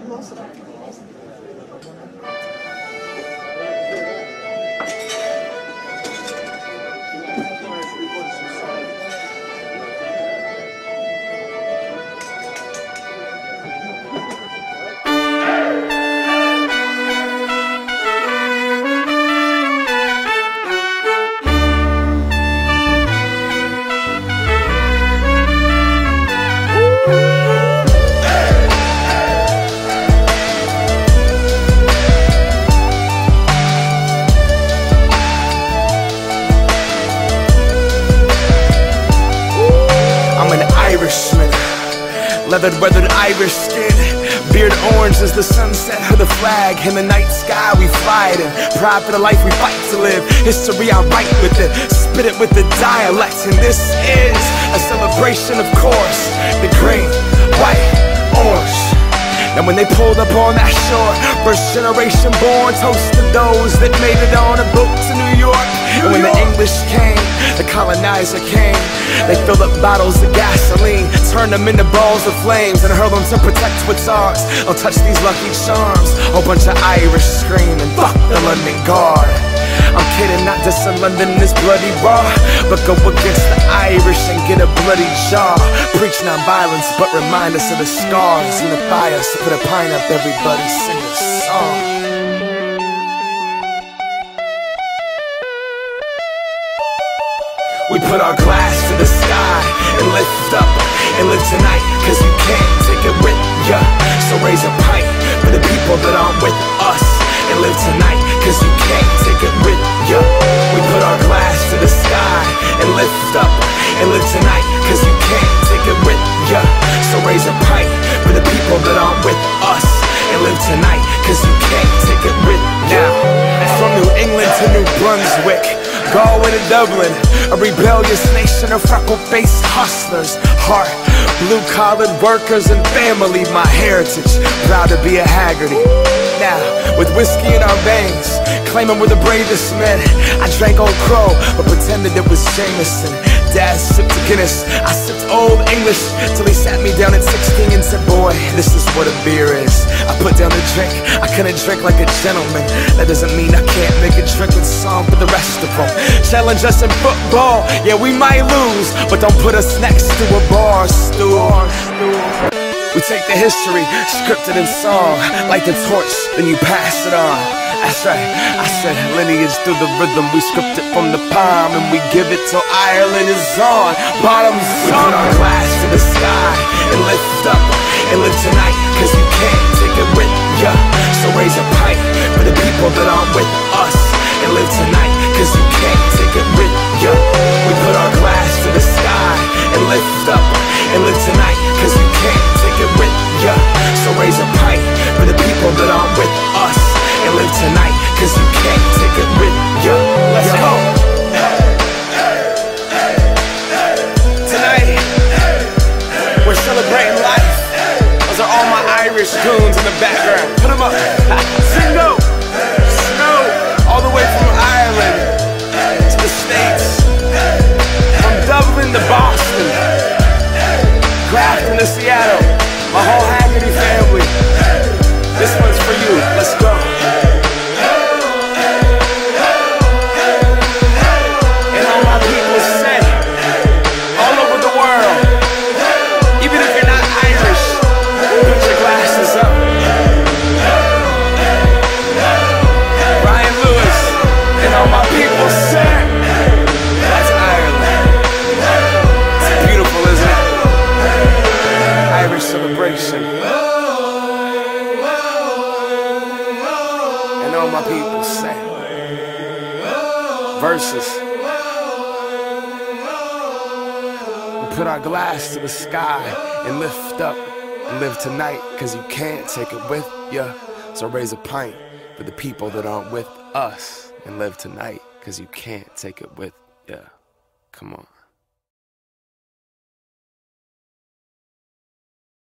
Most of them. Leathered, weathered Irish skin, beard orange as the sunset of the flag. In the night sky we fly it in, pride for the life we fight to live. History I write with it, spit it with the dialect. And this is a celebration, of course. The green, white, orange. And when they pulled up on that shore, first generation born, toast to those that made it on a boat to New York. And when the English came, the colonizer came. They filled up bottles of gasoline, turned them into balls of flames, and hurled them to protect what's ours. Don't touch these lucky charms. A bunch of Irish screaming, fuck the London Guard. I'm kidding, not just in London is bloody raw, but go against the Irish and get a bloody jaw. Preach non-violence, but remind us of the scars. Unify us, put a pine up, everybody sing a song. We put our glass to the sky and lift up and live tonight, cause you can't take it with ya. So raise a pint for the people that aren't with us, and live tonight, cause you can't take it with ya. We put our glass to the sky and lift up and live tonight, cause you can't take it with ya. So raise a pint for the people that aren't with us, and live tonight, cause you can't take it with ya. From New England to New Brunswick, Galway to Dublin, a rebellious nation of freckle-faced hustlers, heart, blue-collared workers and family, my heritage, proud to be a Haggerty. Now, with whiskey in our veins, claiming we're the bravest men, I drank Old Crow, but pretended it was Jameson. Dad sipped Guinness, I sipped Old English, till he sat me down at 16 and said, boy, this is what a beer is. I put down the drink, I couldn't drink like a gentleman. That doesn't mean I can't make a drinking song for the rest of them. Challenge us in football, yeah, we might lose, but don't put us next to a bar stool. We take the history, scripted in song, like the torch, then you pass it on. That's right, I said lineage through the rhythm. We script it from the palm and we give it till Ireland is on. Bottoms up. We put our glass to the sky and lift up and live tonight, cause you can't take it with ya. So raise a pint for the people that aren't with us, and live tonight, cause you can't take it with ya. We put our glass to the sky and lift up and live tonight, cause you can't take it with ya. So raise a pint for the people that aren't with us, and live tonight, cause you can't take it with ya. Let's go. Tonight, we're celebrating life. Those are all my Irish goons in the background. Put them up. Singo. Snow. All the way from Ireland to the States. From Dublin to Boston. Grafton to Seattle. My whole Haggerty family. This one's for you. Let's go. And all my people say, all over the world, even if you're not Irish, put your glasses up. Brian Lewis and all my people say, that's Ireland. It's beautiful, isn't it? Irish celebration. And all my people say, verses. We put our glass to the sky and lift up and live tonight, cause you can't take it with ya. So raise a pint for the people that aren't with us, and live tonight, cause you can't take it with ya. Come on.